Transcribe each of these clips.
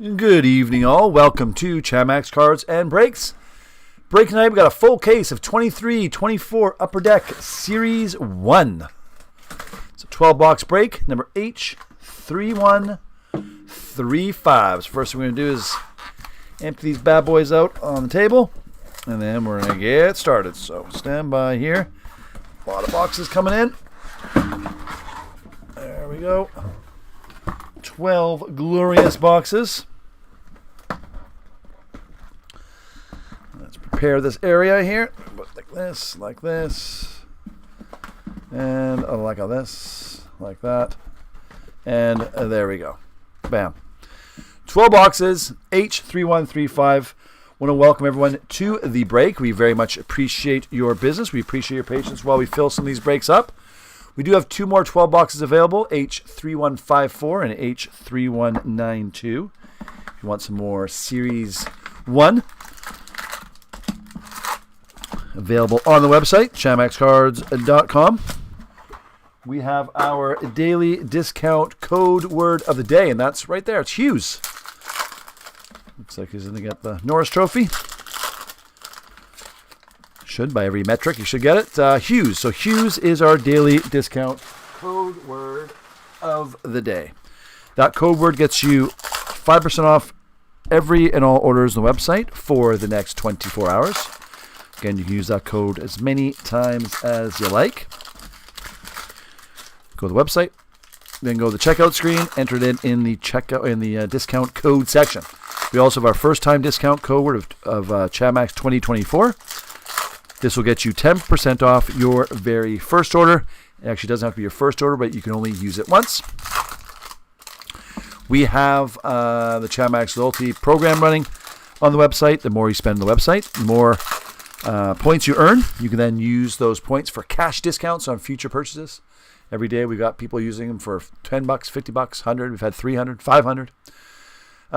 Good evening, all. Welcome to Chamax Cards and Breaks. Break tonight, we got a full case of 23-24 Upper Deck Series 1. It's a 12-box break, number H3135. So first thing we're going to do is empty these bad boys out on the table, and then we're going to get started. So stand by here. A lot of boxes coming in. There we go. 12 glorious boxes. Let's prepare this area here. Like this, and like this, like that, and there we go. Bam. 12 boxes, H3135. Want to welcome everyone to the break. We very much appreciate your business. We appreciate your patience while we fill some of these breaks up. We do have two more 12 boxes available, H3154 and H3192. If you want some more Series 1, available on the website, chamaxcards.com. We have our daily discount code word of the day, and that's right there. It's Hughes. Looks like he's going to get the Norris Trophy. Should, by every metric, you should get it. Hughes. So Hughes is our daily discount code word of the day. That code word gets you 5% off every and all orders on the website for the next 24 hours. Again, you can use that code as many times as you like. Go to the website, then go to the checkout screen, enter it in the checkout in the discount code section. We also have our first time discount code word of Chamax 2024. This will get you 10% off your very first order. It actually doesn't have to be your first order, but you can only use it once. We have the Chamax Loyalty program running on the website. The more you spend on the website, the more points you earn. You can then use those points for cash discounts on future purchases. Every day we've got people using them for $10, $50, $100. We've had $300, $500.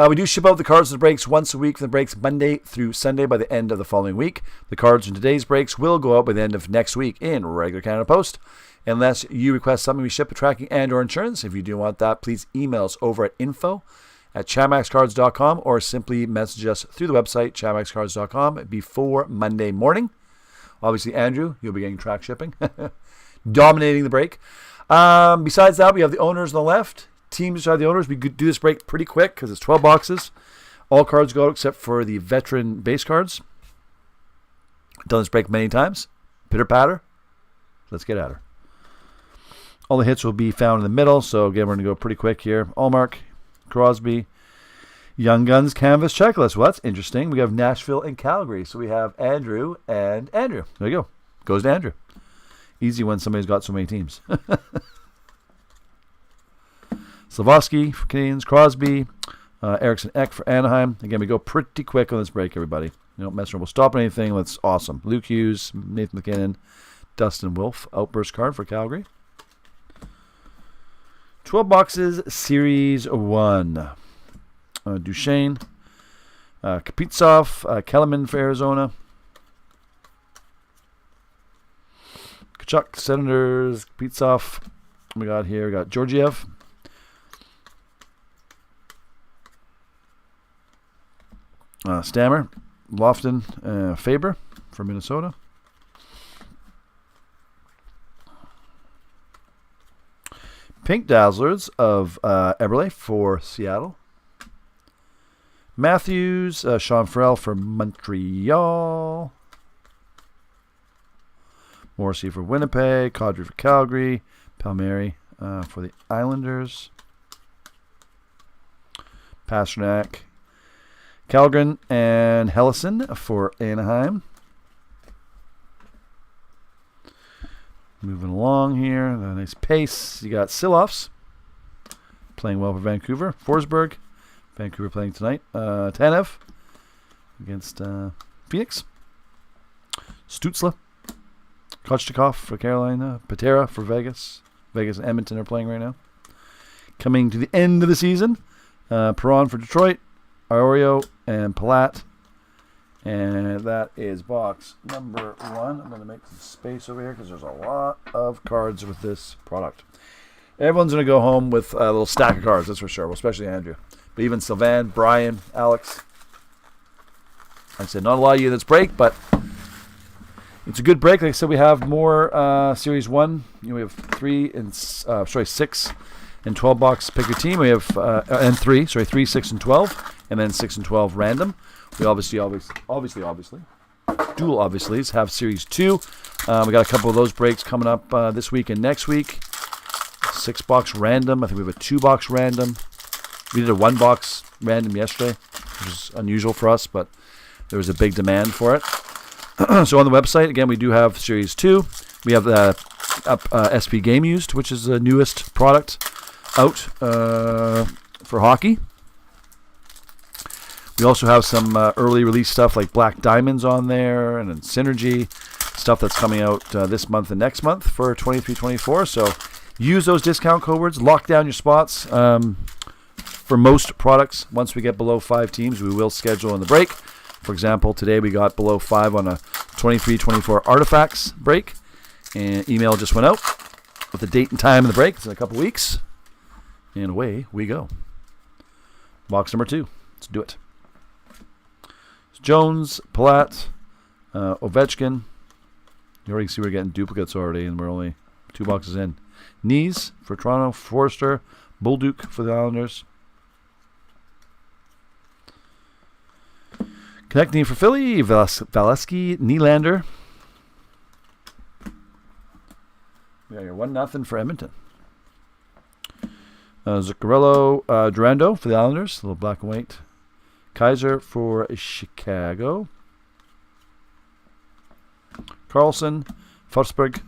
We do ship out the cards and the breaks once a week for the breaks Monday through Sunday by the end of the following week. The cards in today's breaks will go out by the end of next week in regular Canada Post. Unless you request something, we ship a tracking and or insurance. If you do want that, please email us over at info@chamaxcards.com or simply message us through the website, chamaxcards.com, before Monday morning. Obviously, Andrew, you'll be getting track shipping. Dominating the break. Besides that, we have the owners on the left. Teams beside the owners. We could do this break pretty quick because it's 12 boxes. All cards go out except for the veteran base cards. Done this break many times. Pitter patter. Let's get at her. All the hits will be found in the middle. So again, we're going to go pretty quick here. Allmark, Crosby, Young Guns Canvas Checklist. Well, that's interesting. We have Nashville and Calgary. So we have Andrew and Andrew. There you go. Goes to Andrew. Easy when somebody's got so many teams. Slavoski for Canadians, Crosby, Eriksson Ek for Anaheim. Again, we go pretty quick on this break, everybody. You don't mess around. We'll stop at anything. That's awesome. Luke Hughes, Nathan McKinnon, Dustin Wolf, Outburst card for Calgary. 12 boxes, Series 1. Duchesne, Kaprizov, Kellerman for Arizona. Kachuk, Senators, Kaprizov. We got here, we got Georgiev. Stammer, Lofton, Faber for Minnesota. Pink Dazzlers of Eberle for Seattle. Matthews, Sean Farrell for Montreal. Morrissey for Winnipeg. Kadri for Calgary. Palmieri for the Islanders. Pasternak, Calgren, and Hellison for Anaheim. Moving along here, a nice pace. You got Silovs playing well for Vancouver. Forsberg, Vancouver playing tonight. Tanev against Phoenix. Stützle, Kochetkov for Carolina. Patera for Vegas. Vegas and Edmonton are playing right now. Coming to the end of the season, Perron for Detroit. Arroyo and Palat. And that is box number 1. I'm going to make some space over here because there's a lot of cards with this product. Everyone's going to go home with a little stack of cards, that's for sure. Well, especially Andrew. But even Sylvan, Brian, Alex. Like I said, not a lot of units break, but it's a good break. Like I said, we have more Series 1. We have 6 and 12 box pick your team. We have and 3, 6 and 12, and then 6 and 12 random. We obviously dual obviously have Series 2. We got a couple of those breaks coming up this week and next week. 6 box random. I think we have a 2 box random. We did a 1 box random yesterday, which is unusual for us, but there was a big demand for it. So on the website, again, we do have Series 2. We have the SP Game Used, which is the newest product out for hockey. We also have some early release stuff like Black Diamonds on there, and then Synergy, stuff that's coming out this month and next month for 23-24. So use those discount code words, lock down your spots. For most products, once we get below 5 teams, we will schedule in the break. For example, today we got below 5 on a 23-24 Artifacts break, and email just went out with the date and time of the break. It's in a couple weeks, and away we go. Box number 2. Let's do it. It's Jones, Palat, Ovechkin. You already see we're getting duplicates already, and we're only 2 boxes in. Knees for Toronto, Forster, Bolduc for the Islanders. Connecting for Philly, Valesky, Nylander. We got your 1-0 for Edmonton. Zuccarello, Durando for the Islanders, a little black and white. Kaiser for Chicago. Carlson, Forsberg,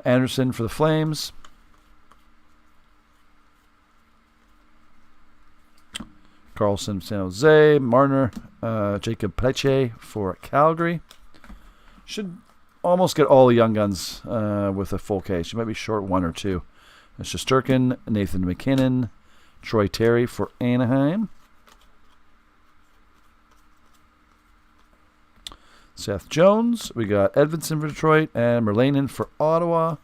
Anderson for the Flames. Carlson, San Jose. Marner, Jacob Pleche for Calgary. Should almost get all the young guns with a full case. You might be short 1 or 2. It's Shesterkin, Nathan McKinnon, Troy Terry for Anaheim. Seth Jones. We got Edvinsson for Detroit and Merlanen for Ottawa.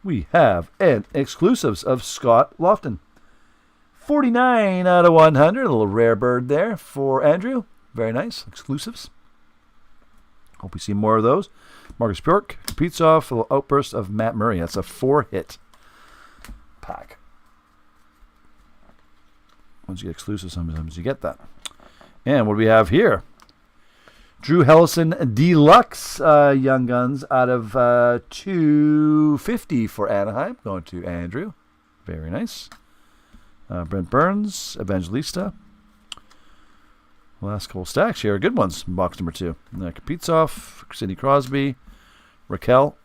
We have an exclusives of Scott Lofton. 49 out of 100. A little rare bird there for Andrew. Very nice. Exclusives. Hope we see more of those. Marcus Bjork. Kaprizov. A little outburst of Matt Murray. That's a 4-hit pack. Once you get exclusives, sometimes you get that. And what do we have here? Drew Hellison Deluxe Young Guns out of 250 for Anaheim. Going to Andrew. Very nice. Brent Burns, Evangelista. Last couple stacks here. Good ones. Box number 2. Kaprizov, Sidney Crosby, Raquel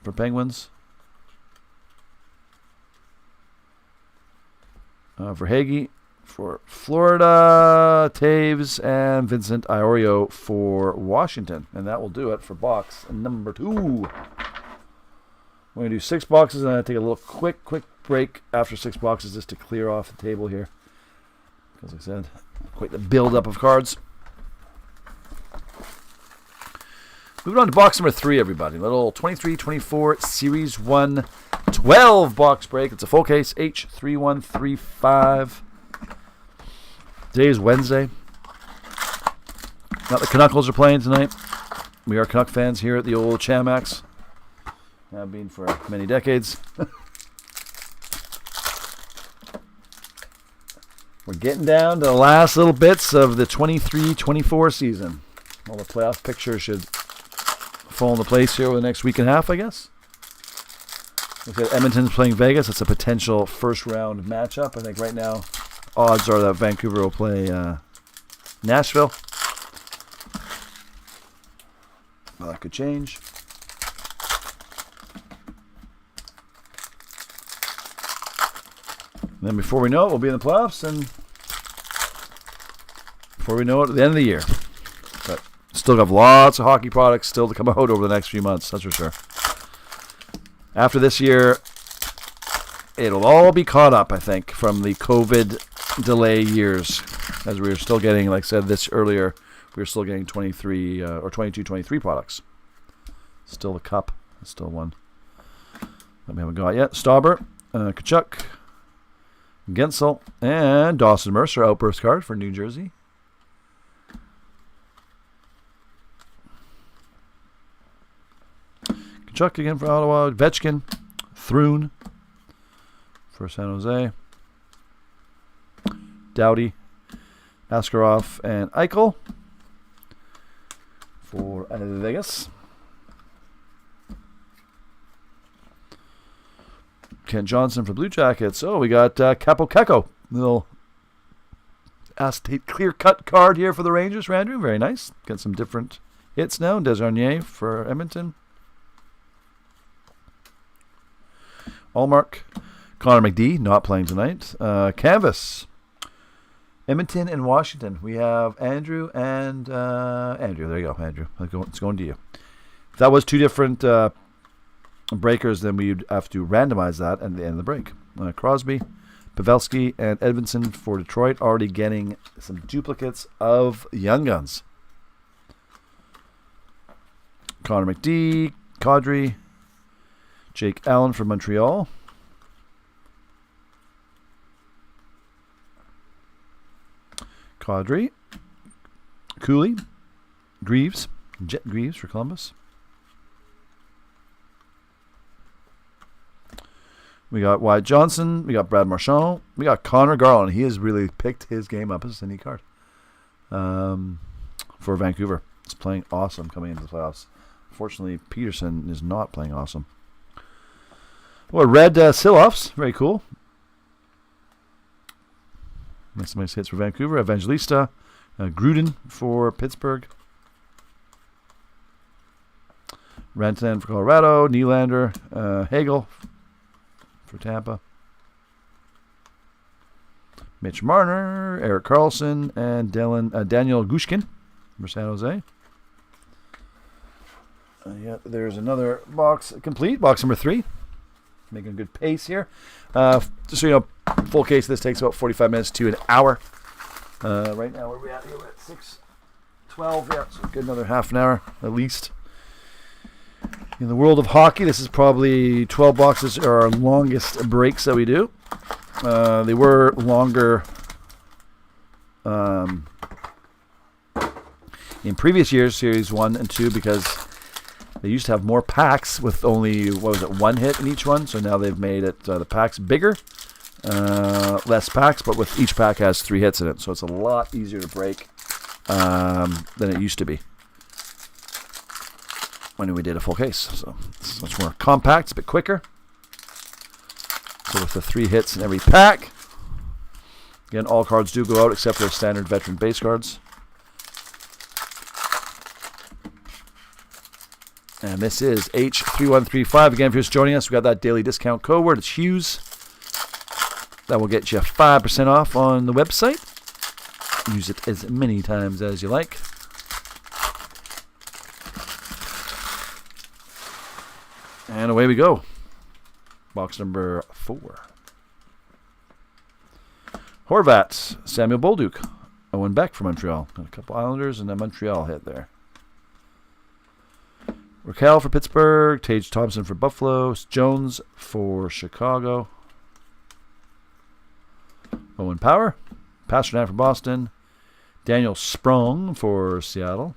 for Penguins. Verhaeghe for Florida, Taves, and Vincent Iorio for Washington. And that will do it for box number 2. We're going to do 6 boxes, and I'm going to take a little quick break after 6 boxes just to clear off the table here. As I said, quite the build-up of cards. Moving on to box number 3, everybody. Little 23-24 Series 1 12 box break. It's a full case, H3135. Today is Wednesday. Not the Canuckles are playing tonight. We are Canuck fans here at the old Chamax. Have been for many decades. We're getting down to the last little bits of the 23-24 season. All the playoff pictures should fall into place here over the next week and a half, I guess. Look at Edmonton's playing Vegas. It's a potential first-round matchup. I think right now odds are that Vancouver will play Nashville. Well, that could change. And then before we know it, we'll be in the playoffs, and before we know it, at the end of the year. But still have lots of hockey products still to come out over the next few months, that's for sure. After this year, it'll all be caught up, I think, from the COVID delay years. As we were still getting, like I said this earlier, we were still getting 23 or 22-23 products. Still the cup. Still one that we haven't got yet. Stauber, Kachuk, Gensel, and Dawson Mercer outburst card for New Jersey. Kachuk again for Ottawa. Vetchkin, Thrun for San Jose. Doughty, Askarov, and Eichel for Vegas. Kent Johnson for Blue Jackets. Oh, we got Capo Keko. Little acetate clear-cut card here for the Rangers, Andrew. Very nice. Got some different hits now. Desharnier for Edmonton. Allmark. Connor McD, not playing tonight. Canvas. Edmonton and Washington. We have Andrew and Andrew. There you go, Andrew. It's going to you. If that was two different breakers, then we'd have to randomize that at the end of the break. Crosby, Pavelski, and Edmondson for Detroit, already getting some duplicates of Young Guns. Connor McD, Kadri, Jake Allen for Montreal. Kadri, Cooley, Greaves, Jet Greaves for Columbus. We got Wyatt Johnson. We got Brad Marchand. We got Connor Garland. He has really picked his game up as a neat card for Vancouver. He's playing awesome coming into the playoffs. Unfortunately, Peterson is not playing awesome. Well, red Silovs. Very cool. That's some nice hits for Vancouver. Evangelista. Gruden for Pittsburgh. Rantanen for Colorado. Nylander. Hagel for Tampa. Mitch Marner, Erik Karlsson, and Daniel Gushkin for San Jose. Yeah, there's another box complete. Box number 3. Making a good pace here. Just so you know, full case of this takes about 45 minutes to an hour. Right now, where are we at here? We're at 6:12. Yeah, so good another half an hour at least. In the world of hockey, this is probably 12 boxes are our longest breaks that we do. They were longer in previous years, Series 1 and 2, because they used to have more packs with only, one hit in each one. So now they've made it the packs bigger, less packs, but with each pack has 3 hits in it. So it's a lot easier to break than it used to be when we did a full case. So it's much more compact, it's a bit quicker. So with the 3 hits in every pack, again, all cards do go out except for standard veteran base cards. And this is H3135. Again, if you're just joining us, we got that daily discount code word. It's Hughes. That will get you 5% off on the website. Use it as many times as you like. And away we go. Box number 4. Horvat, Samuel Bolduc, Owen Beck for Montreal. Got a couple Islanders and a Montreal hit there. Raquel for Pittsburgh, Tage Thompson for Buffalo, Jones for Chicago, Owen Power, Pastrnak for Boston, Daniel Sprong for Seattle,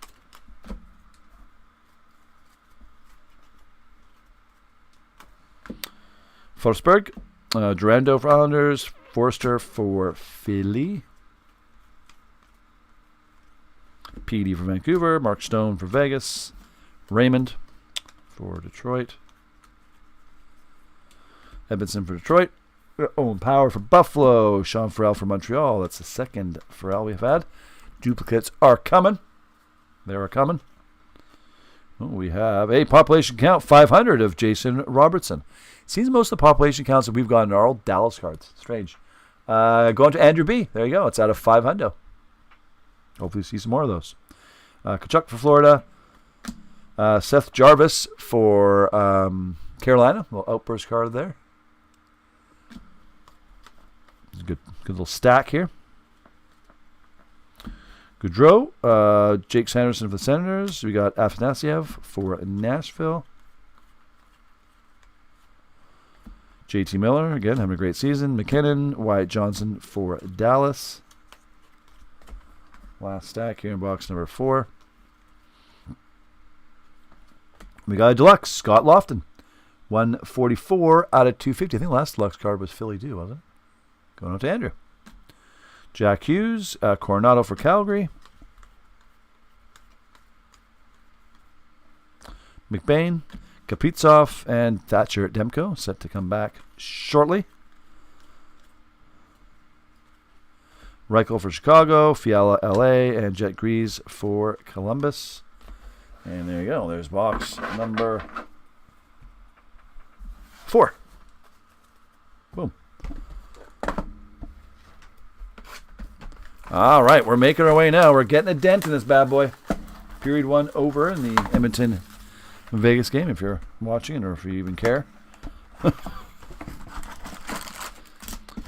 Forsberg, Durando for Islanders, Forster for Philly, PD for Vancouver, Mark Stone for Vegas, Raymond for Detroit, Edmondson for Detroit, Owen Power for Buffalo, Sean Farrell for Montreal. That's the second Farrell we've had. Duplicates are coming. They are coming. Oh, we have a population count 500 of Jason Robertson. Seems most of the population counts that we've gotten are all Dallas cards. Strange. Going to Andrew B. There you go. It's out of 500. Hopefully see some more of those. Kachuk for Florida. Seth Jarvis for Carolina. A little outburst card there. Good little stack here. Goudreau. Jake Sanderson for the Senators. We got Afanasyev for Nashville. JT Miller, again, having a great season. McKinnon, Wyatt Johnson for Dallas. Last stack here in box number 4. We got a deluxe, Scott Lofton. 144 out of 250. I think the last deluxe card was Philly too, wasn't it? Going out to Andrew. Jack Hughes, Coronado for Calgary. McBain, Kaprizov, and Thatcher at Demko, set to come back shortly. Reichel for Chicago, Fiala LA, and Jet Grease for Columbus. And there you go. There's box number 4. Boom. All right, we're making our way now. We're getting a dent in this bad boy. Period 1 over in the Edmonton Vegas game, if you're watching or if you even care.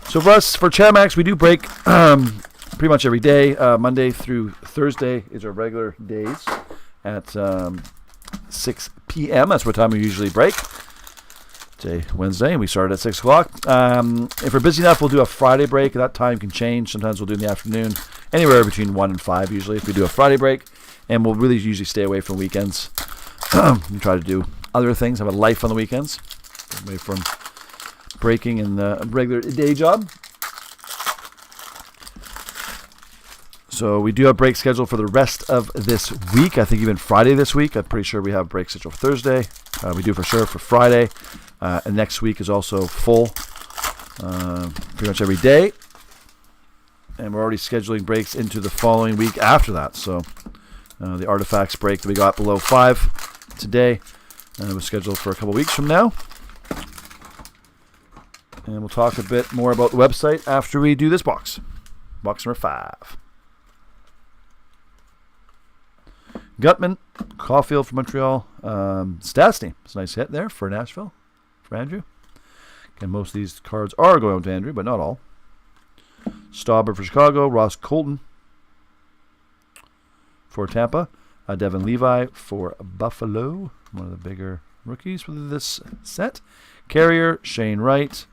So for us, for Chamax, we do break pretty much every day. Monday through Thursday is our regular days at 6 p.m. That's what time we usually break. Today, Wednesday, and we start at 6 o'clock. If we're busy enough, we'll do a Friday break. That time can change. Sometimes we'll do it in the afternoon, anywhere between 1 and 5 usually if we do a Friday break. And we'll really usually stay away from weekends. We try to do other things, have a life on the weekends, away from breaking and a regular day job. So we do have break scheduled for the rest of this week. I think even Friday this week. I'm pretty sure we have break scheduled for Thursday. We do for sure for Friday. And next week is also full, pretty much every day. And we're already scheduling breaks into the following week after that. So the Artifacts break that we got below 5 today was scheduled for a couple weeks from now. And we'll talk a bit more about the website after we do this box. Box number 5. Gutman, Caulfield for Montreal. Stastny. It's a nice hit there for Nashville, for Andrew. Again, most of these cards are going to Andrew, but not all. Stauber for Chicago. Ross Colton for Tampa. Devin Levi for Buffalo. One of the bigger rookies for this set. Carrier, Shane Wright.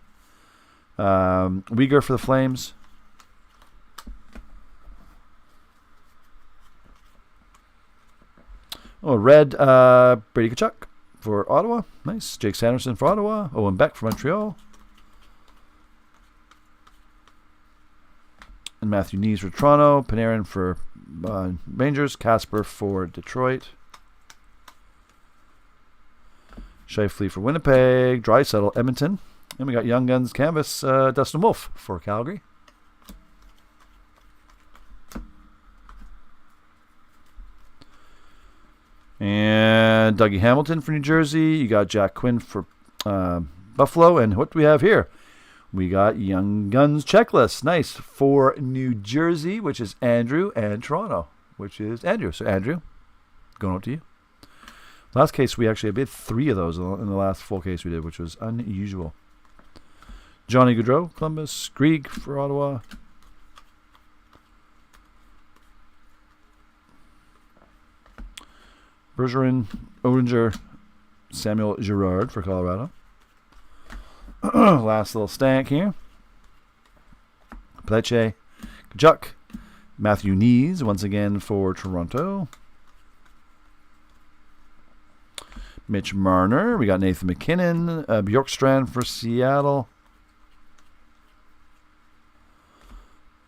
Uyghur for the Flames. Red, Brady Tkachuk for Ottawa. Nice. Jake Sanderson for Ottawa. Owen Beck for Montreal. And Matthew Knees for Toronto. Panarin for Rangers. Casper for Detroit. Scheifele for Winnipeg. Draisaitl, Edmonton. And we got Young Guns Canvas, Dustin Wolf for Calgary. And Dougie Hamilton for New Jersey. You got Jack Quinn for Buffalo. And what do we have here? We got Young Guns Checklist. Nice. For New Jersey, which is Andrew, and Toronto, which is Andrew. So, Andrew, going up to you. Last case, we actually did 3 of those in the last full case we did, which was unusual. Johnny Gaudreau, Columbus. Grieg for Ottawa. Bergeron, Odinger, Samuel Girard for Colorado. Last little stack here. Pleche, Tkachuk, Matthew Knees once again for Toronto. Mitch Marner. We got Nathan McKinnon, Bjorkstrand for Seattle.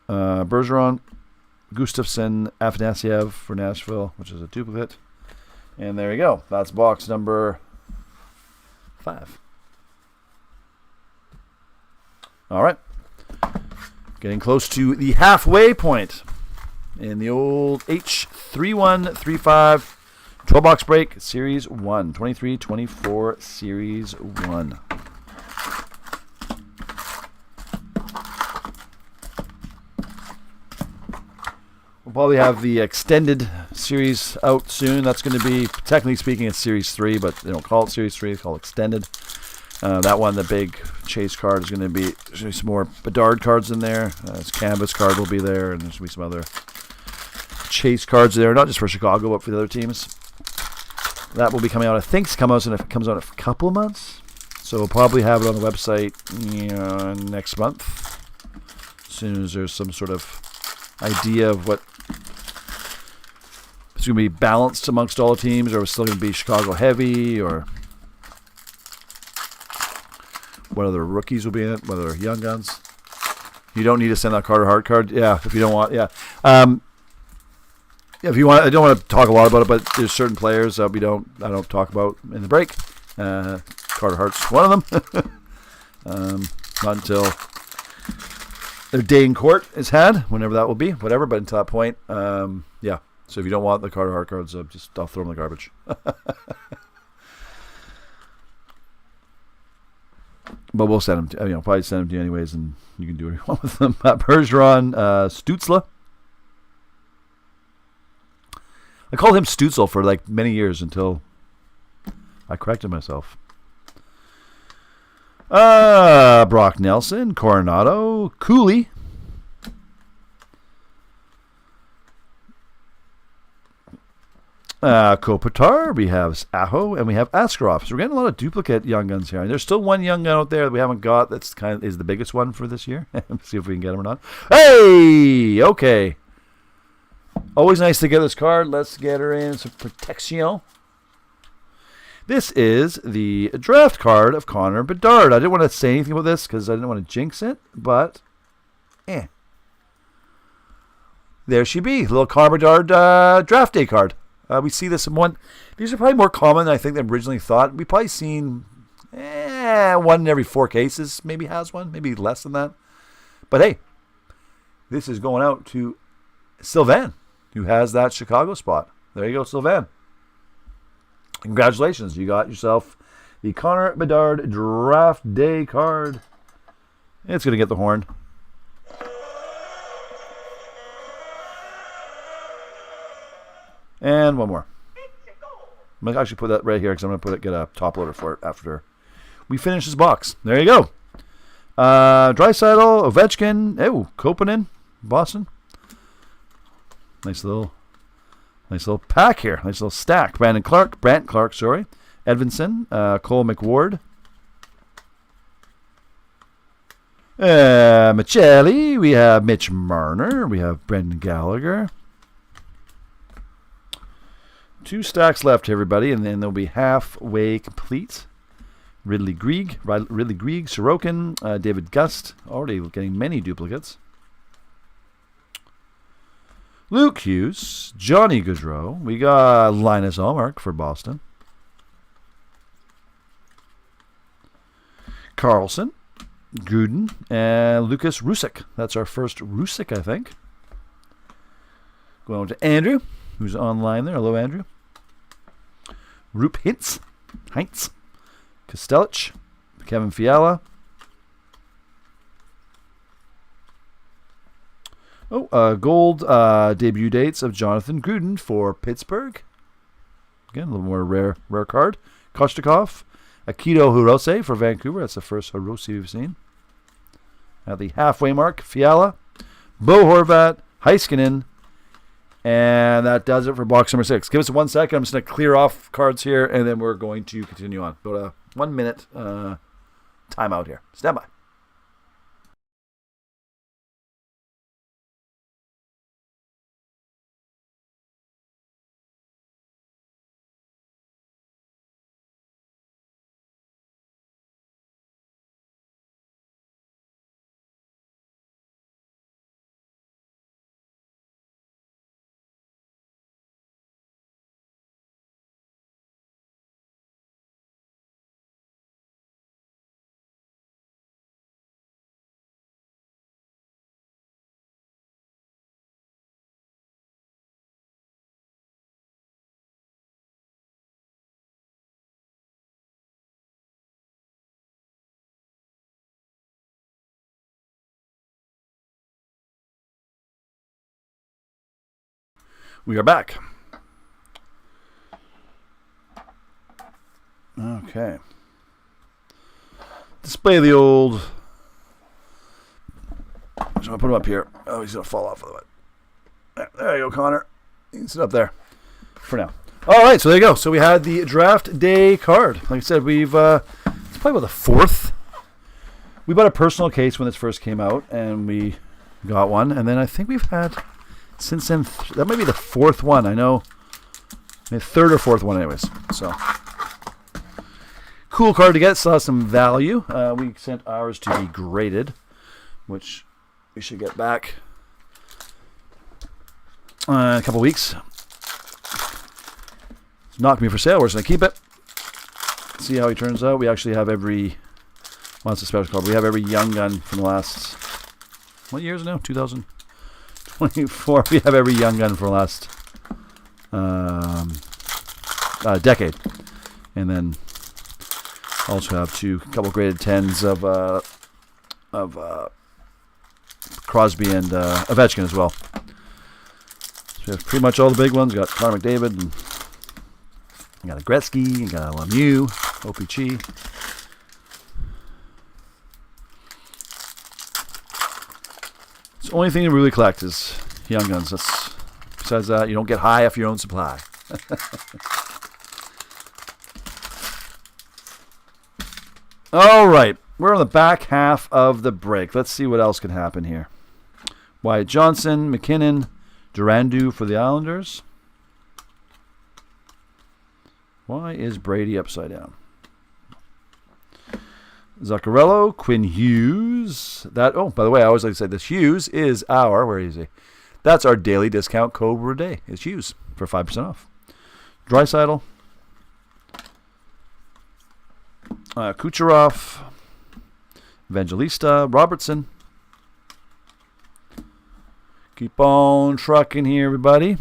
Bergeron, Gustafsson, Afanasyev for Nashville, which is a duplicate. And there you go. That's box number 5. All right. Getting close to the halfway point in the old H3135 12-box break, Series 1. 23-24 Series 1. We'll probably have the extended series out soon. That's going to be, technically speaking, it's Series 3, but they don't call it Series 3. It's called extended. That one, the big chase card, is going to be some more Bedard cards in there. His canvas card will be there, and there's going to be some other chase cards there, not just for Chicago, but for the other teams. That will be coming out, I think, comes out in a couple of months. So we'll probably have it on the website next month, as soon as there's some sort of idea of what it's going to be balanced amongst all teams, or it's still going to be Chicago heavy, or what other rookies will be in it, whether young guns. You don't need to send that Carter Hart card. Yeah, if you don't want, yeah. If you want, I don't want to talk a lot about it, but there's certain players that I don't talk about in the break. Carter Hart's one of them. Not until their day in court is had, whenever that will be, whatever. But until that point, yeah. So if you don't want the Carter Hart cards, I'll throw them in the garbage. But we'll send them to, probably send them to you anyways, and you can do what you want with them. Bergeron, Stützle. I called him Stützle for like many years until I corrected myself. Brock Nelson, Coronado, Cooley. Kopitar, we have Aho, and we have Askarov. So we're getting a lot of duplicate young guns here. And there's still one young gun out there that we haven't got that's is the biggest one for this year. Let's see if we can get him or not. Hey! Okay. Always nice to get this card. Let's get her in some protection. This is the draft card of Connor Bedard. I didn't want to say anything about this because I didn't want to jinx it, but there she be. Little Connor Bedard draft day card. We see this in one. These are probably more common than I think they originally thought. We've probably seen one in every 4 cases. Maybe has one. Maybe less than that. But hey, this is going out to Sylvain, who has that Chicago spot. There you go, Sylvain. Congratulations. You got yourself the Connor Bedard draft day card. It's going to get the horn. And one more. I'm going to actually put that right here because I'm going to get a top loader for it after we finish this box. There you go. Draisaitl, Ovechkin, Kopanen, Boston. Nice little pack here. Nice little stack. Brant Clark, Edvinsson, Cole McWard. Michelli. We have Mitch Marner. We have Brendan Gallagher. 2 stacks left, everybody, and then they'll be halfway complete. Ridley Grieg, Sorokin, David Gust, already getting many duplicates. Luke Hughes, Johnny Gaudreau. We got Linus Ullmark for Boston. Carlson, Gruden, and Lucas Rusick. That's our first Rusick, I think. Going to Andrew, who's online there. Hello, Andrew. Roop Hintz, Kostelich, Kevin Fiala. Gold debut dates of Jonathan Gruden for Pittsburgh. Again, a little more rare card. Koshtikov, Akito Hirose for Vancouver. That's the first Hirose we've seen. At the halfway mark, Fiala, Bo Horvat, Heiskanen, and that does it for box number 6. Give us 1 second. I'm just going to clear off cards here, and then we're going to continue on. About a 1 minute timeout here. Stand by. We are back. Okay. Display the old. I'm just going to put him up here. Oh, he's going to fall off of the way. There you go, Connor. You can sit up there for now. All right, so there you go. So we had the draft day card. Like I said, it's It's probably about the fourth. We bought a personal case when this first came out, and we got one. And then I think we've had, since then, that might be the fourth one. I know, maybe third or fourth one anyways. So, cool card to get. Still has some value. We sent ours to be graded, which we should get back in a couple weeks. It's not going to be for sale. We're just going to keep it. See how he turns out. We actually have every... Well, it's a special card. We have every Young Gun from the last... What year is it now? 2024. We have every Young Gun from the last decade. And then also have a couple graded 10s of Crosby and Ovechkin as well. So we have pretty much all the big ones. We got Connor McDavid, and we got a Gretzky, and got a Lemieux, OPG. The only thing to really collect is Young Guns. Besides that, you don't get high off your own supply. All right, we're on the back half of the break. Let's see what else can happen here. Wyatt Johnson, McKinnon, Durandou for the Islanders. Why is Brady upside down? Zuccarello, Quinn Hughes. Oh, by the way, I always like to say this. Hughes is where is he? That's our daily discount code per day. It's Hughes for 5% off. Draisaitl. Kucherov. Evangelista. Robertson. Keep on trucking here, everybody.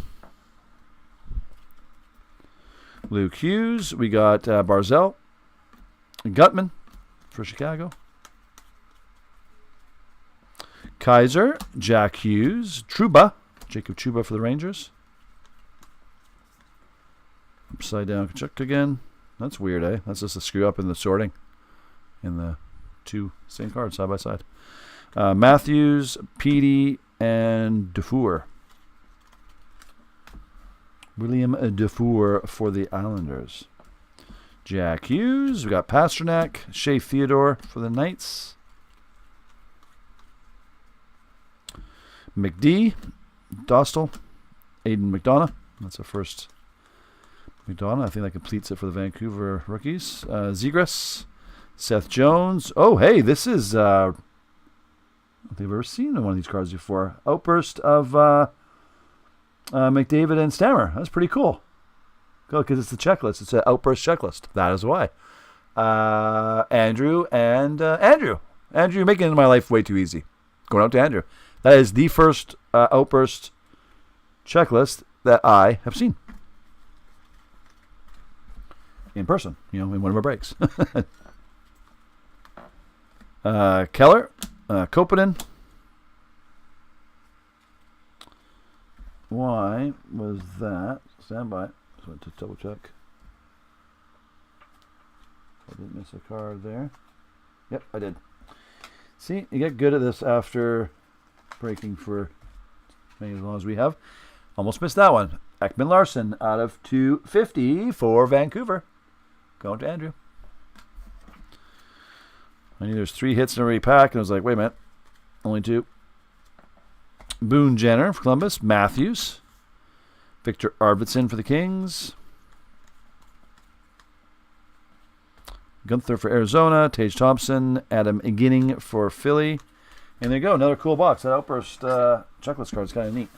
Luke Hughes. We got Barzell. Gutman for Chicago. Kaiser, Jack Hughes, Jacob Trouba for the Rangers. Upside down Kachuk again. That's weird, eh? That's just a screw up in the sorting in the two same cards side by side. Matthews, Petey, and Dufour. William Dufour for the Islanders. Jack Hughes. We got Pasternak. Shea Theodore for the Knights. McD. Dostal. Aiden McDonough. That's our first McDonough. I think that completes it for the Vancouver rookies. Zegras. Seth Jones. Oh, hey, this is... I don't think I've ever seen one of these cards before. Outburst of McDavid and Stammer. That's pretty cool. Cool, because it's the checklist. It's an outburst checklist. That is why. Andrew and Andrew. Andrew, you're making my life way too easy. Going out to Andrew. That is the first outburst checklist that I have seen. In person, in one of our breaks. Keller. Koponen. Why was that? Stand by. Just wanted to double check. I didn't miss a card there. Yep, I did. See, you get good at this after breaking for as long as we have. Almost missed that one. Ekman Larson out of 250 for Vancouver. Going to Andrew. I knew there's 3 hits in a repack, and I was like, wait a minute. Only 2. Boone Jenner for Columbus. Matthews. Victor Arvidsson for the Kings. Gunther for Arizona. Tage Thompson. Adam Ginning for Philly. And there you go. Another cool box. That outburst checklist card is kind of neat.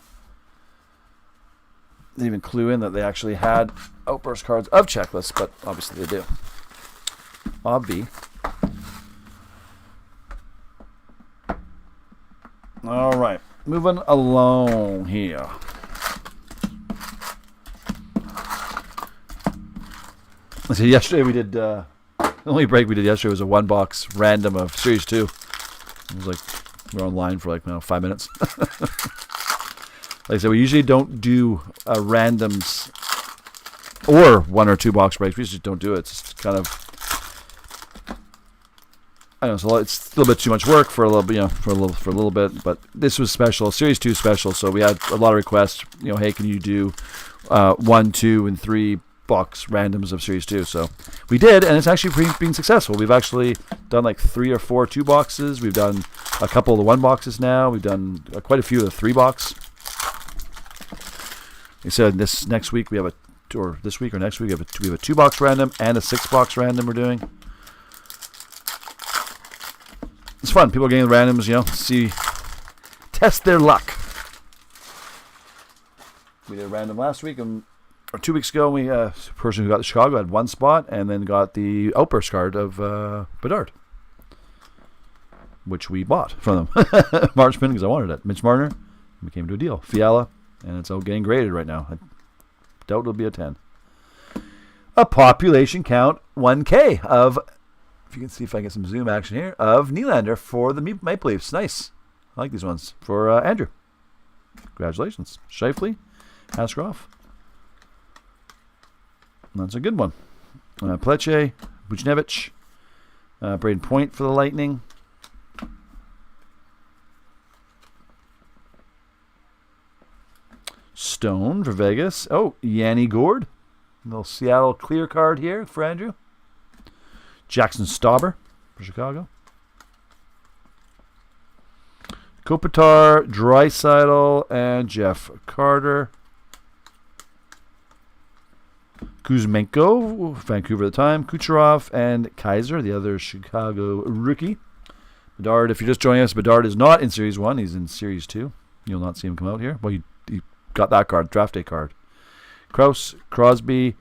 They didn't even clue in that they actually had outburst cards of checklists, but obviously they do. Obvi. All right. Moving along here. So yesterday we did, the only break we did yesterday was a 1-box random of Series 2. It was like, we were online for 5 minutes. Like I said, we usually don't do randoms or 1 or 2 box breaks. We just don't do it. It's kind of, I don't know, it's a little bit too much work for a little bit, for a little bit. But this was special, Series 2 special. So we had a lot of requests. Hey, can you do 1, 2, and 3 box randoms of Series 2. So we did, and it's actually been successful. We've actually done like 3 or 4 2 boxes. We've done a couple of the 1 boxes now. We've done quite a few of the 3 box. They said this next week we have this week or next week we have a 2 box random and a 6 box random we're doing. It's fun. People are getting the randoms, test their luck. We did a random last week, or 2 weeks ago. We a person who got the Chicago had 1 spot, and then got the Outburst card of Bedard, which we bought from them. Marchman, because I wanted it. Mitch Marner, we came to a deal. Fiala, and it's all getting graded right now. I doubt it'll be a 10. A population count 1K of, if you can see if I get some zoom action here, of Nylander for the Maple Leafs. Nice. I like these ones. For Andrew. Congratulations. Scheifele, Askarov. That's a good one. Pleche, Buchnevich, Braden Point for the Lightning. Stone for Vegas. Oh, Yanni Gourde. A little Seattle clear card here for Andrew. Jackson Stauber for Chicago. Kopitar, Draisaitl, and Jeff Carter. Kuzmenko, Vancouver at the time. Kucherov and Kaiser, the other Chicago rookie. Bedard, if you're just joining us, Bedard is not in Series 1. He's in Series 2. You'll not see him come out here. Well, he got that card, draft day card. Krause, Crosby,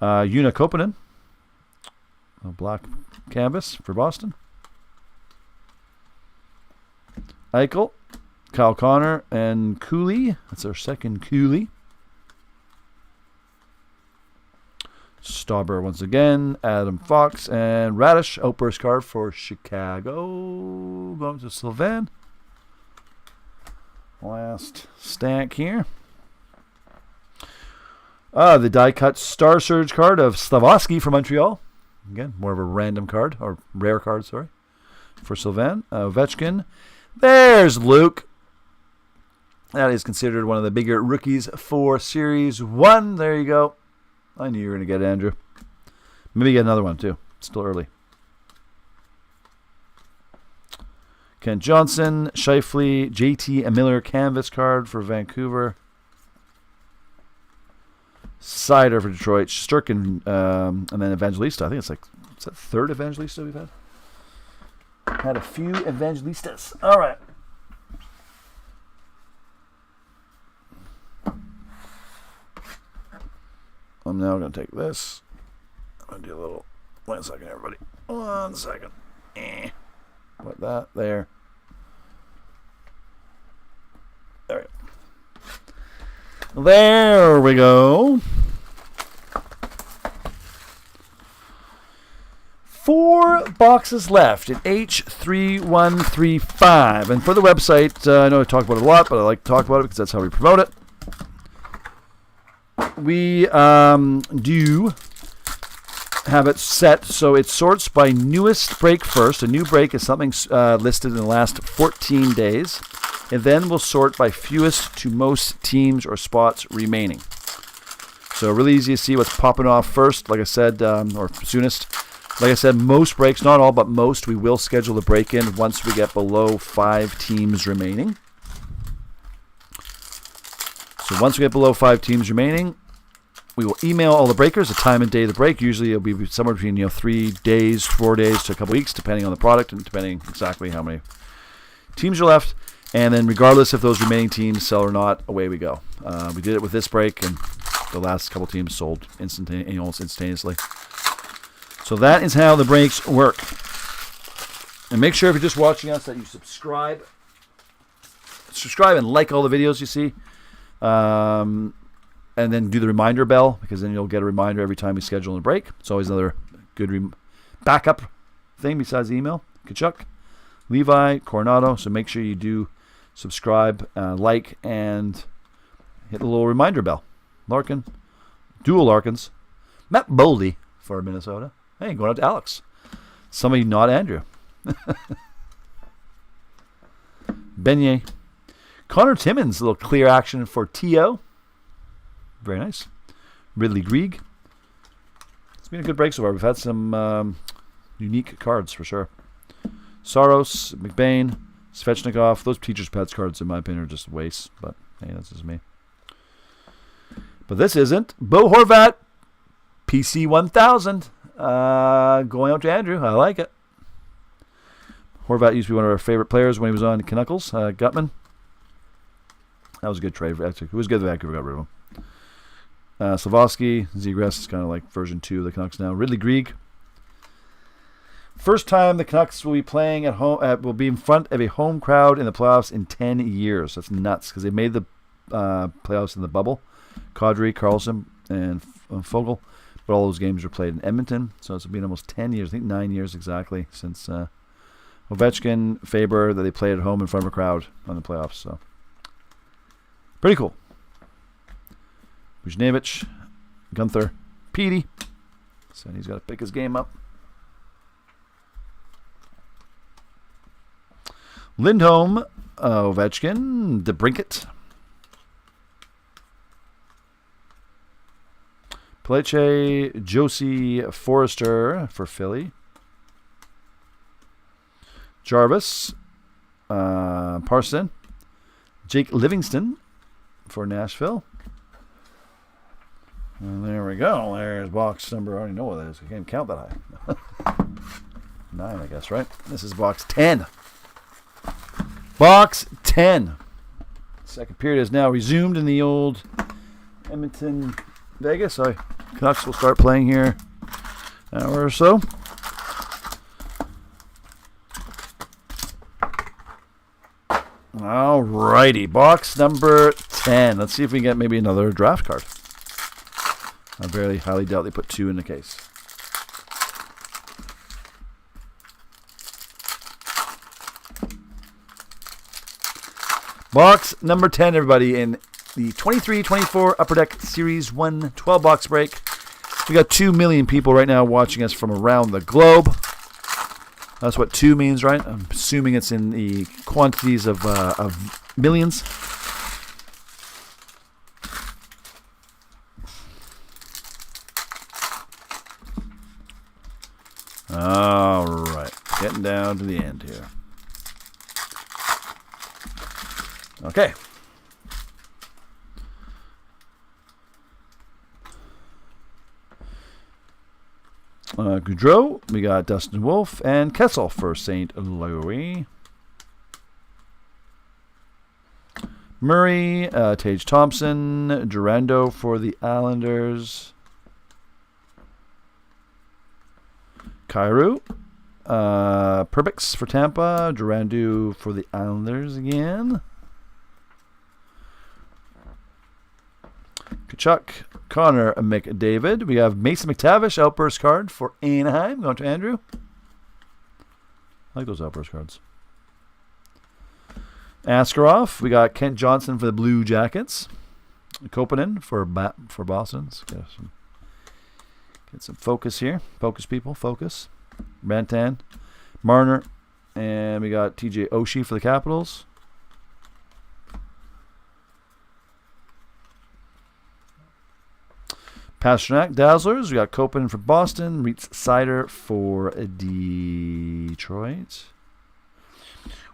Una Koponen. A black canvas for Boston. Eichel, Kyle Connor, and Cooley. That's our second Cooley. Stauber once again. Adam Fox and Radish. Outburst card for Chicago. Going to Sylvan. Last stack here. The die-cut Star Surge card of Slavoski for Montreal. Again, more of a random card, or rare card, sorry, for Sylvan. Ovechkin. There's Luke. That is considered one of the bigger rookies for Series 1. There you go. I knew you were going to get it, Andrew. Maybe get another one, too. It's still early. Kent Johnson, Scheifele, JT Miller canvas card for Vancouver. Sider for Detroit. Sturkin, and then Evangelista. I think it's that third Evangelista we've had? Had a few Evangelistas. All right. I'm now going to take this. I'm going to do a little... 1 second, everybody. 1 second. Put that there. There we go. There we go. 4 boxes left in H3135. And for the website, I know I talk about it a lot, but I like to talk about it because that's how we promote it. We do have it set so it sorts by newest break first. A new break is something listed in the last 14 days. And then we'll sort by fewest to most teams or spots remaining. So really easy to see what's popping off first, like I said, or soonest. Like I said, most breaks, not all, but most, we will schedule the break-in once we get below 5 teams remaining. So once we get below 5 teams remaining, we will email all the breakers the time and day of the break. Usually it'll be somewhere between 3 days, 4 days to a couple weeks, depending on the product and depending exactly how many teams are left. And then regardless if those remaining teams sell or not, away we go. We did it with this break, and the last couple teams sold almost instantaneously. So that is how the breaks work. And make sure if you're just watching us that you subscribe. Subscribe and like all the videos you see. And then do the reminder bell, because then you'll get a reminder every time we schedule a break. It's always another good backup thing besides the email. Kachuk, Levi, Coronado. So make sure you do subscribe, like, and hit the little reminder bell. Larkin, dual Larkins. Matt Boldy for Minnesota. Hey, going out to Alex. Somebody not Andrew. Beignet. Connor Timmins, a little clear action for T.O. Very nice. Ridley Grieg. been a good break so far. We've had some unique cards for sure. Saros, McBain, Svechnikov. Those teacher's pets cards, in my opinion, are just waste. But hey, that's just me. But this isn't. Bo Horvat, PC 1000. Going out to Andrew. I like it. Horvat used to be one of our favorite players when he was on Canuckles. Gutman. That was a good trade. Actually, it was good that Vancouver got rid of him. Slavoski, Zegras is kind of like version 2 of the Canucks now. Ridley Greig. First time the Canucks will be playing at home. Will be in front of a home crowd in the playoffs in 10 years. That's nuts because they made the playoffs in the bubble. Kadri, Carlson, and Fogle. But all those games were played in Edmonton. So it's been almost 10 years. I think 9 years exactly since Ovechkin, Faber, that they played at home in front of a crowd on the playoffs. So pretty cool. Buchnevich, Gunther, Petey. So he's got to pick his game up. Lindholm, Ovechkin, DeBrincat. Peleche, Josie, Forrester for Philly. Jarvis, Parson, Jake Livingston for Nashville. And there we go. There's box number. I already know what that is. I can't count that high. 9, I guess, right? This is box 10. Box 10. Second period is now resumed in the old Edmonton, Vegas. So Canucks will start playing here an hour or so. Alrighty, box number 10. Let's see if we can get maybe another draft card. I very highly doubt they put 2 in the case. Box number 10, everybody, in the 23-24 Upper Deck Series 1 12-box break. We got 2 million people right now watching us from around the globe. That's what 2 means, right? I'm assuming it's in the quantities of millions. All right, getting down to the end here. Okay. Goudreau, we got Dustin Wolf, and Kessel for St. Louis. Murray, Tage Thompson, Durando for the Islanders. Kyrou, Perbix for Tampa, Durando for the Islanders again. Kachuk, Connor McDavid. We have Mason McTavish, outburst card for Anaheim. Going to Andrew. I like those outburst cards. Askarov. We got Kent Johnson for the Blue Jackets. Kopanen for Boston. Let's get some focus here. Focus, people. Focus. Rantan. Marner. And we got TJ Oshie for the Capitals. Pasternak, Dazzlers. We got Kopanen for Boston. Reitz Sider for Detroit.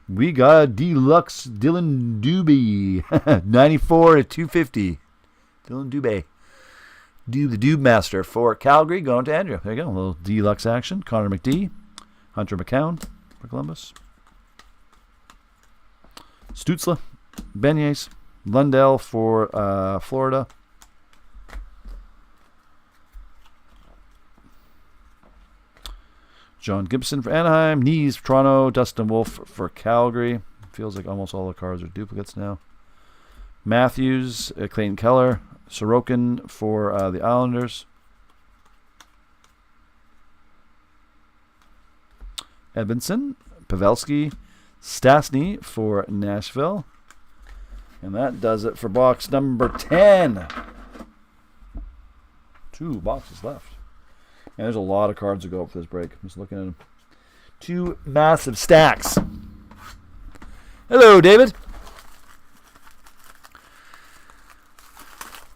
We got Deluxe Dylan Dubé. 94 to 250. Dylan Dubé. The Dube Master for Calgary. Going to Andrew. There you go. A little deluxe action. Connor McD. Hunter McCown for Columbus. Stutzla. Beignets. Lundell for Florida. John Gibson for Anaheim. Knees for Toronto. Dustin Wolf for Calgary. Feels like almost all the cards are duplicates now. Matthews. Clayton Keller. Sorokin for the Islanders. Edmondson. Pavelski. Stastny for Nashville. And that does it for box number 10. 2 boxes left. And there's a lot of cards to go up for this break. I'm just looking at them. 2 massive stacks. Hello, David.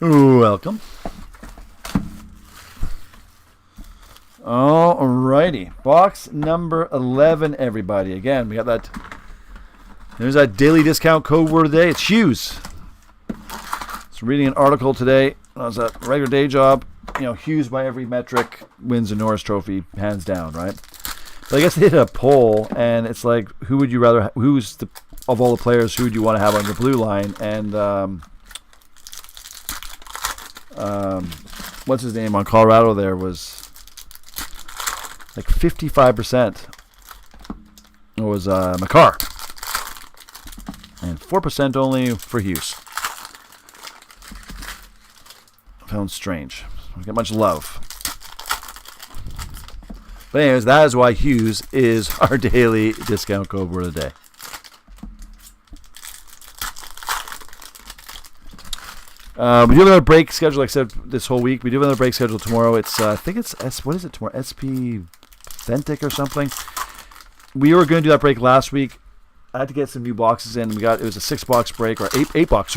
Welcome. Alrighty. Box number 11, everybody. Again, we got that. There's that daily discount code word of the day. It's Hughes. So reading an article today. I was at a regular day job. Hughes by every metric wins the Norris Trophy, hands down, right? But I guess they did a poll, and it's like, who would you rather? Of all the players, who would you want to have on your blue line? And what's his name on Colorado? There was like 55%. It was Makar, and 4% only for Hughes. Found strange. Don't get much love. But anyways, that is why Hughes is our daily discount code word of the day. We do have another break scheduled, like I said, this whole week. We do have another break scheduled tomorrow. It's I think it's what is it tomorrow? SP Authentic or something. We were going to do that break last week. I had to get some new boxes in. It was a 6-box break, or 8 box,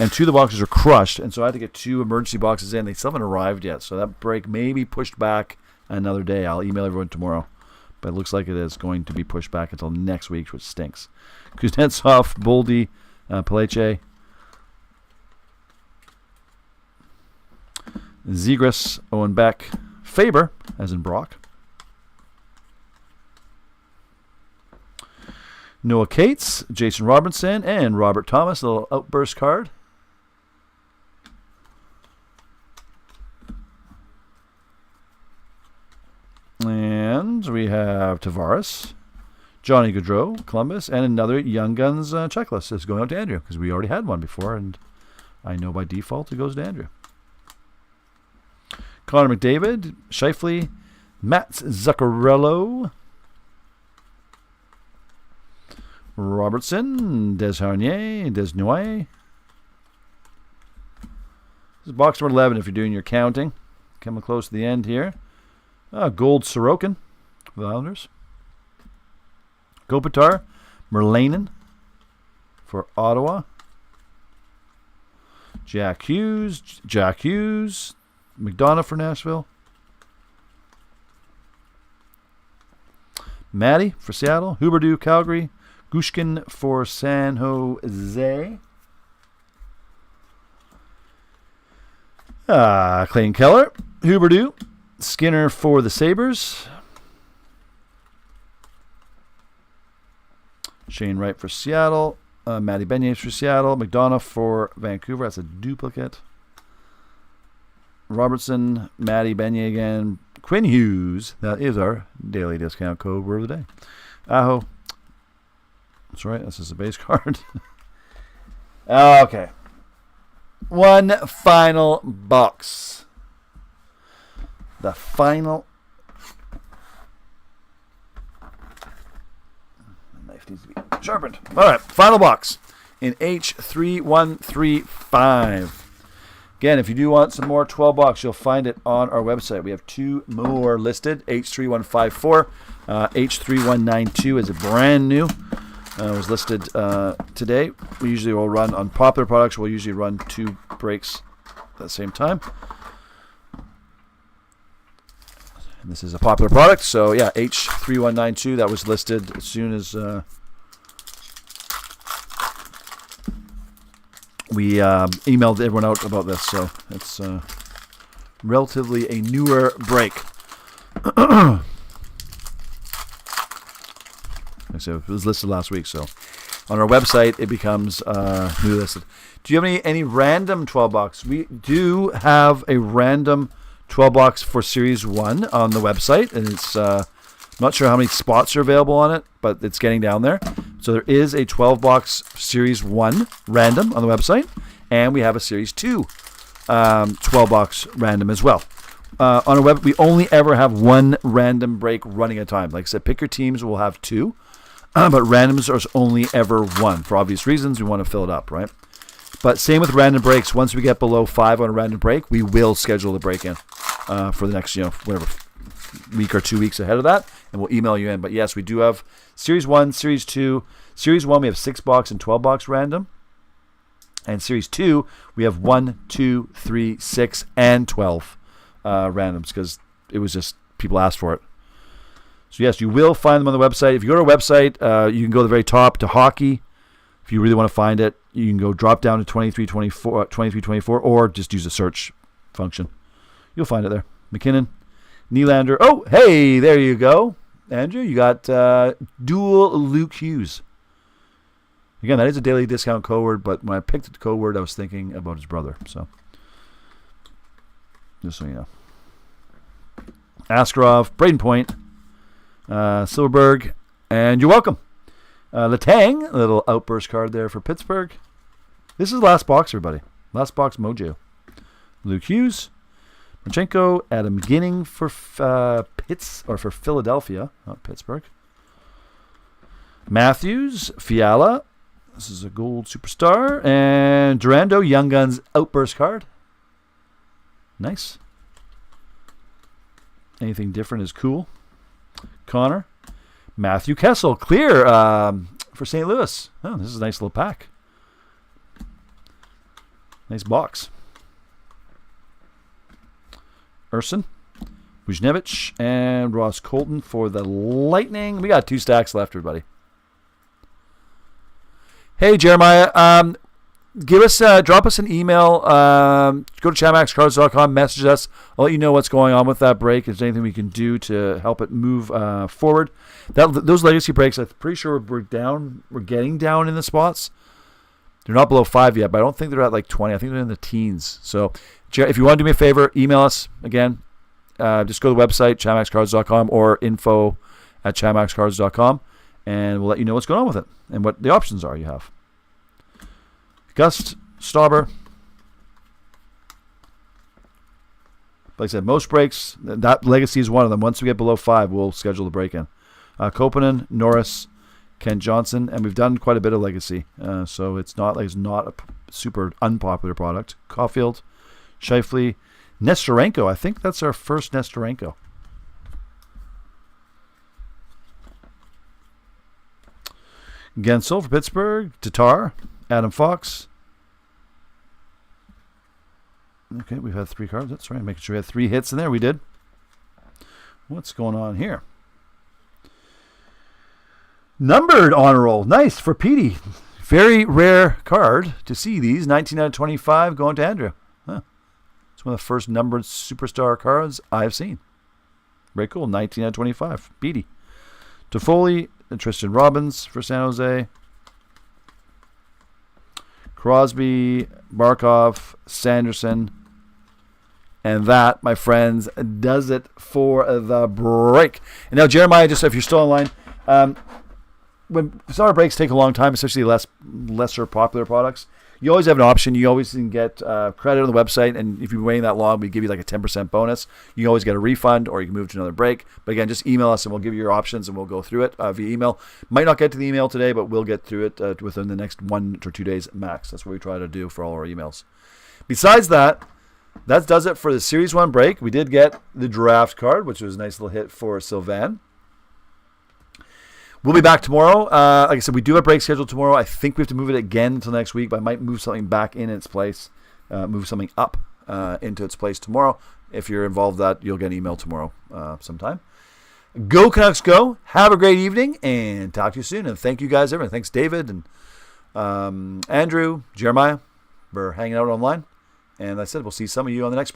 and 2 of the boxes are crushed, and so I had to get 2 emergency boxes in. They still haven't arrived yet, so that break may be pushed back another day. I'll email everyone tomorrow, but it looks like it is going to be pushed back until next week, which stinks. Kuznetsov, Boldy, Peleche, Zegras, Owen Beck, Faber, as in Brock, Noah Cates, Jason Robertson, and Robert Thomas. A little outburst card. And we have Tavares, Johnny Gaudreau, Columbus, and another Young Guns checklist is going out to Andrew, because we already had one before, and I know by default it goes to Andrew. Connor McDavid, Scheifele, Matt Zuccarello, Robertson, Des Harnier, Des Noyer. This is box number 11 if you're doing your counting. Coming close to the end here. Gold Sorokin for the Islanders. Kopitar, Merlanen for Ottawa. Jack Hughes, McDonough for Nashville. Matty for Seattle. Huberdeau, Calgary. Gushkin for San Jose. Clayton Keller. Huberdeau. Skinner for the Sabres. Shane Wright for Seattle. Matty Beniers for Seattle. McDonough for Vancouver. That's a duplicate. Robertson, Matty Benier again. Quinn Hughes. That is our daily discount code word of the day. Aho. That's right. This is a base card. Okay. One final box. The final. The knife needs to be sharpened. All right. Final box in H3135. Again, if you do want some more 12 box, you'll find it on our website. We have 2 more listed. H3154. H3192 is a brand new. Was listed today. We usually will run on popular products. We'll usually run 2 breaks at the same time. And this is a popular product. So, yeah, H3192. That was listed as soon as we emailed everyone out about this. So, it's relatively a newer break. So it was listed last week, so on our website it becomes new listed. Do you have any random 12 box? We do have a random 12 box for Series 1 on the website, and it's not sure how many spots are available on it, but it's getting down there. So there is a 12 box Series 1 random on the website, and we have a Series 2 12 box random as well. On our web, we only ever have 1 random break running at a time. Like I said, pick your teams. We'll have 2. But randoms are only ever 1. For obvious reasons, we want to fill it up, right? But same with random breaks. Once we get below 5 on a random break, we will schedule the break in for the next, whatever, week or 2 weeks ahead of that, and we'll email you in. But yes, we do have Series 1, Series 2. Series 1, we have 6 box and 12 box random. And Series 2, we have 1, 2, 3, 6, and 12 randoms, because people asked for it. So yes, you will find them on the website. If you go to our website, you can go to the very top to hockey. If you really want to find it, you can go drop down to 2324, or just use the search function. You'll find it there. McKinnon, Nylander. Oh, hey, there you go. Andrew, you got dual Luke Hughes. Again, that is a daily discount code word, but when I picked the code word, I was thinking about his brother. So, just so you know. Askarov, Braden Point, Silverberg, and you're welcome. Letang, a little outburst card there for Pittsburgh. This is the last box, everybody. Last box mojo. Luke Hughes, Marchenko, Adam Ginning for for Philadelphia, not Pittsburgh. Matthews, Fiala. This is a gold superstar. And Durando, Young Guns outburst card. Nice. Anything different is cool. Connor. Matthew Kessel, clear for St. Louis. Oh, this is a nice little pack. Nice box. Urson, Buchnevich, and Ross Colton for the Lightning. We got 2 stacks left, everybody. Hey, Jeremiah, drop us an email. Go to ChatMaxCards.com, message us. I'll let you know what's going on with that break. If there's anything we can do to help it move forward. Those legacy breaks, I'm pretty sure we're down. We're getting down in the spots. They're not below 5 yet, but I don't think they're at like 20. I think they're in the teens. So if you want to do me a favor, email us again. Just go to the website, ChatMaxCards.com, or info@ChatMaxCards.com, and we'll let you know what's going on with it and what the options are you have. Gust, Stauber. Like I said, most breaks, that legacy is one of them. Once we get below 5, we'll schedule the break-in. Koponen, Norris, Kent Johnson, and we've done quite a bit of legacy. So it's not a super unpopular product. Caulfield, Scheifele, Nestorenko. I think that's our first Nestorenko. Gensel for Pittsburgh, Tatar, Adam Fox. Okay, we've had 3 cards. That's right. Making sure we had 3 hits in there. We did. What's going on here? Numbered honor roll. Nice for Petey. Very rare card to see these. 19 out of 25 going to Andrew. Huh. It's one of the first numbered superstar cards I've seen. Very cool. 19 out of 25. Petey. Toffoli, Tristan Robbins for San Jose. Crosby, Barkov, Sanderson. And that, my friends, does it for the break. And now, Jeremiah, just if you're still online, when summer breaks take a long time, especially lesser popular products, you always have an option. You always can get credit on the website, and if you're waiting that long, we give you like a 10% bonus. You can always get a refund, or you can move to another break. But again, just email us, and we'll give you your options, and we'll go through it via email. Might not get to the email today, but we'll get through it within the next 1 or 2 days max. That's what we try to do for all our emails. Besides that, that does it for the Series 1 break. We did get the draft card, which was a nice little hit for Sylvan. We'll be back tomorrow. Like I said, we do have a break scheduled tomorrow. I think we have to move it again until next week, but I might move something back in its place, move something up into its place tomorrow. If you're involved with that, you'll get an email tomorrow sometime. Go Canucks go. Have a great evening, and talk to you soon. And thank you guys, everyone. Thanks, David and Andrew, Jeremiah, for hanging out online. And like I said, we'll see some of you on the next break.